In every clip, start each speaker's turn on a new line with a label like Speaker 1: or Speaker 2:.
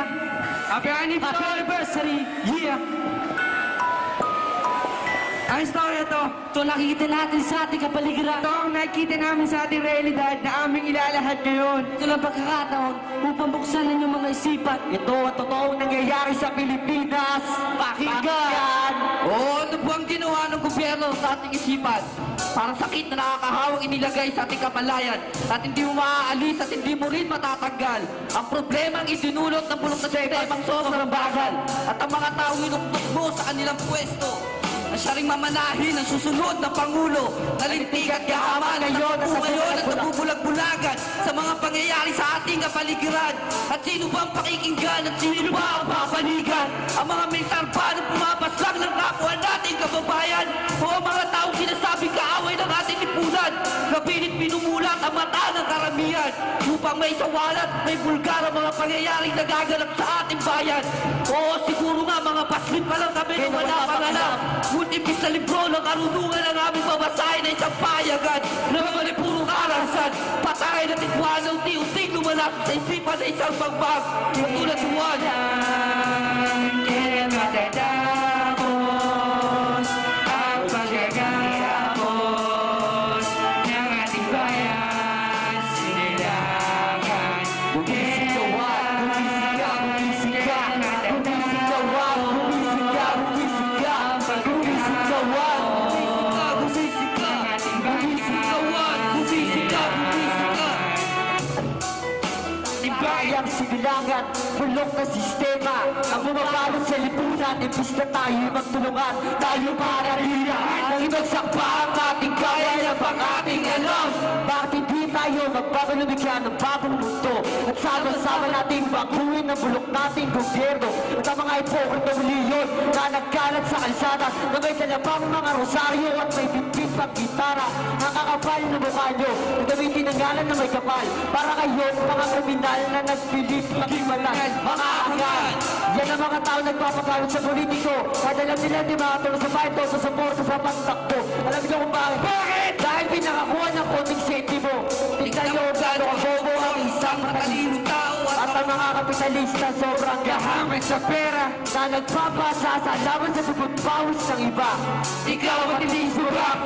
Speaker 1: yeah. Happy anniversary, yeah. Ang istorya to.
Speaker 2: Ito nakikita natin sa ating kapaligiran.
Speaker 1: Ito ang nakikita namin sa ating realidad na aming ilalahad ngayon.
Speaker 2: Ito lang pagkakataon upang buksan ang inyong mga isipan.
Speaker 1: Ito ang totoong nangyayari sa Pilipinas. Pakinggan!
Speaker 3: Oo, ano po ang ginawa ng gobyerno sa ating isipan? Parang sakit na nakakahawang inilagay sa ating kapalayan at hindi mo maaalis at hindi mo rin matatanggal. Ang problema ang idinulot ng bulok na sistemang sobrang bagal at ang mga tao inuktot mo sa kanilang pwesto na siya ring mamanahin ang susunod na Pangulo. Nalintig at yaman ngayon at nabubulag-bulagan sa mga pangyayari sa ating kapaligiran. At sino ba ang pakikinggan at sino ba ang papanigan? Ang mga militar ba na pumapaslang ng kapwa nating kababayan? O ang mga taong sinasabing kaaway ng ating lipunan? Kapilit pinumulat ang mata ng karamihan upang may sawalat, may bulgar ang mga pangyayaring nagaganap sa ating bayan. Oo, siguro nga mga paslit pa lang kami na wala pang alam. Ngunit imbis na libro ng karunungan ang aming babasahin na isang payagan na mga puro karasan. Patay na tikwan ng unti-unti lumalapit sa isipan na isang bagbag. Tulad tuwan.
Speaker 1: Kaya matatapos ang pagkagapos ng ating bayan. Sinilangan. Bumisigawan, bumisigaw, bumisigaw. Bumisigawan, bumisigaw, bumisigaw. Bumisigawan, bumisigaw. Bayang sinilangan, bulok na sistema ang bumabalot sa lipunan. Imbis na tayo magtulungan, tayo maralihan nang ibagsak pa ang ating kaya na pang ating alam. Bakit hindi tayo magpapalumigyan ng bagong mundo at sama-sama nating baguhin ang bulok nating gobyerno at ang mga hipokrito leon na nagkalat sa kalsada na may talabang mga rosaryo at may bitbit pang gitara. Nakakapal na mukha nyo na gamitin ang ngalan na may kapal para kayo mga kriminal na nagpilit maging malas. Mga angal! Yan ang mga tao nagpapagalit sa politiko at alam nila di makatulong sa bayan to sa suporta sa pagtakbo. Alam niyo kung bakit? Bakit? Dahil pinakakuha ng konting sentimo. Tingnan nyo gano'n kabobo ang isang matalinong tao at ang mga kapitalista sobrang gahamay sa pera na nagpapasa sa laban sa tubod pawis ng iba. Ikaw ang tinisburang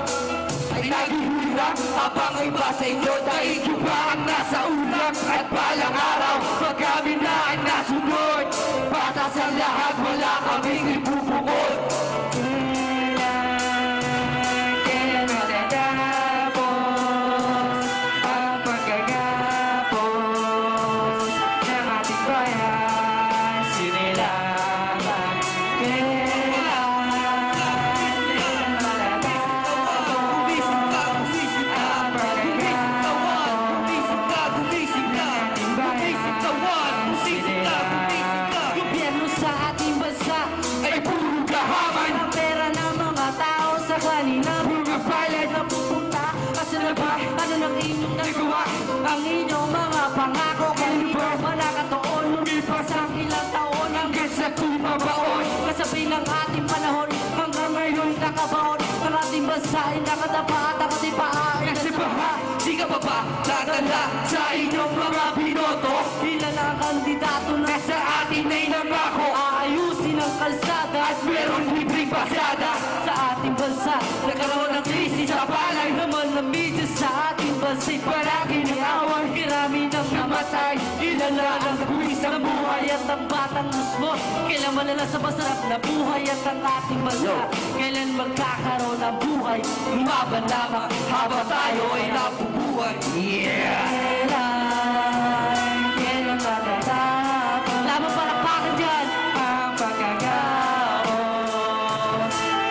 Speaker 1: ay naghihirap habang iba sa inyo dahil iba ang nasa ulang at balang araw pag kami na ay nasunod para sa lahat wala kaming ibubukod. Kailan matatapos ang pagkagapos ng ating bayan? Sinilangan.
Speaker 2: Gobyerno sa ating bansa
Speaker 1: Ay puro kahaman,
Speaker 2: ang pera ng mga tao sa kanila
Speaker 1: mga palad
Speaker 2: na pupunta kasi na ba ano ng inyong nagawa ang inyong mga pangako kung di ba manakatoon lumipas ang ilang taon
Speaker 1: hanggang sa tumabaon.
Speaker 2: kasabi ng ating panahon hanggang ngayon nakabaon ang ating bansa ay nakatapa at nakatipaay
Speaker 1: Kasi baha, di ka pa ba natanda sa inyong mga binoto?
Speaker 2: ilan ang kandidato na
Speaker 1: Sa atin ay nangako
Speaker 2: aayusin ang kalsada
Speaker 1: at meron libreng pasada.
Speaker 2: sa ating bansa
Speaker 1: Nagkaroon ng krisis sa palay,
Speaker 2: naman ng media sa ating bansa'y palagi niaway Marami nang namatay, ilan na ang buwis ng buhay at ang batang musmos Kailan malala sa masarap na buhay at ang ating bansa Kailan magkakaroon ng buhay,
Speaker 1: Lumaban lamang habang tayo ay nabubuhay.
Speaker 2: Kailan matatapos Laban palakpakan dyan
Speaker 1: Ang pagkagaos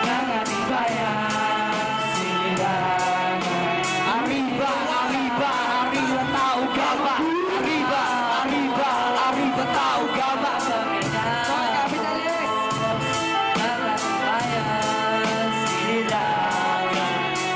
Speaker 1: ng ating bayan. Sinilangan. Arriba, arriba, arriba, tao gama. Arriba, arriba, arriba, tao gama. Mga kapitalis.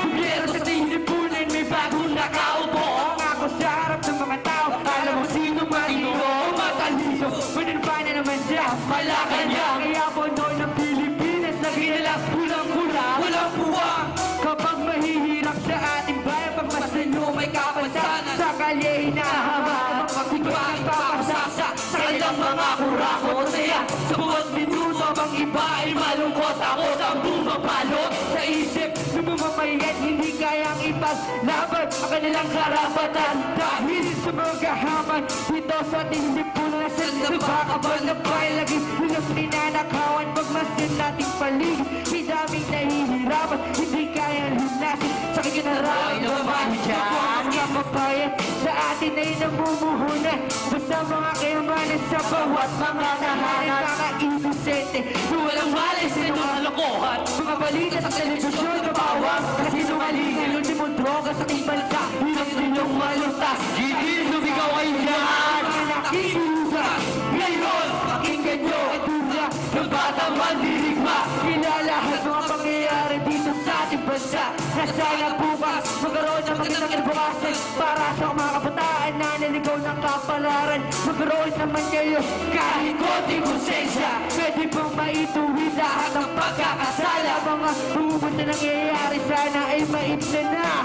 Speaker 1: Gobyerno sa Pilipinas may bagong nakaupo. Ang ako sa harap ng mga tao. Alam mo sino matino o matalino. Manilpa na naman siya, Malacanang. Kaya bonoy ng Pilipinas na ginala pulang-pulang, walang puwang. Kapag mahihirap sa ating bayan, pagmasdan nyo may kapansanan. Sa kalye hinahama, pagpipang papasasa sa kanila
Speaker 2: ang mga kurako ko saya. Sa buwag minuto bang iba ay malungkot, ako ang bumabalot sa isip ng mamamayan. Hindi kayang ipaglaban ang kanilang karapatan dahil sa mga haman dito sa ating lipunan. Nabakabal na ba'y lagi nilang ninanakawan pagmasin nating paligid. May daming nahihirapan, hindi kaya lunasin sa kaginaraman dyan. Mga kababayan sa atin ay namumuhunan, basta mga kayamanan sa bawat mga tahanan. Mga inosente na walang malis sa mga kalokohan. Mga balita sa telebisyon na bawang kasinungalingan. Ultimong droga sa ating bansa, hirap ninyong malutas.
Speaker 1: Gigil, lumigaw kayo dyan!
Speaker 2: Mga nakikilugan ngayon, pakinggan nyo ang tula ng batang mandirigma. Ilalahat mga pangyayari dito sa ating bansa na sana bukas magkaroon ng magandang kinabukasan para sa mga kabataan na naligaw ng kapalaran. Magkaroon naman kayo kahit konting konsensya. Pwede bang maituwid lahat ng pagkakasala? Mga pumunta nangyayari sana ay maibsan na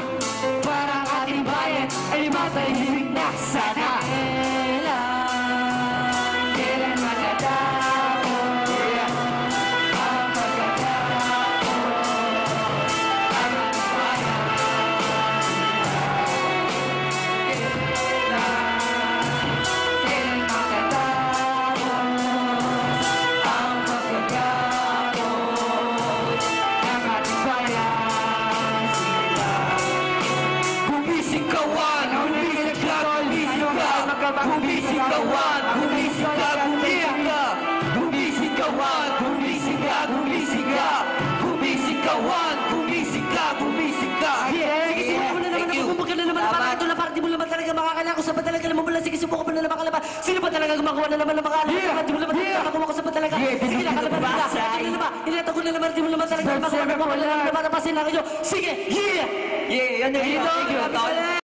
Speaker 2: para ang ating bayan ay matahimik na sana. Kailan matatapos ang pagkatapos ang ating bayan? Kailan matatapos ang pagkatapos ang ating bayan? Bumisigawan, bumisigawan, bumisigawan, bumisigawan, bumisigawan, bumisigawan, bumisigawan, bumisigawan, bumisigawan. Sige, mo na naman ako, bumagay na naman ang mga ito na parang di mo naman talaga makakala ko sa ba talaga naman mula. Sige, subukan mo na naman kalaban. Sino ba talaga gumagawa na naman ng mga alam? Di mo naman talaga nakakuha ko sa ba talaga? Sige na, kalaban na naman. Inata ko na naman, di mo naman talaga magawa na naman. Wala na naman napasin na kayo. Sige, yeah!
Speaker 3: Yeah, yan yung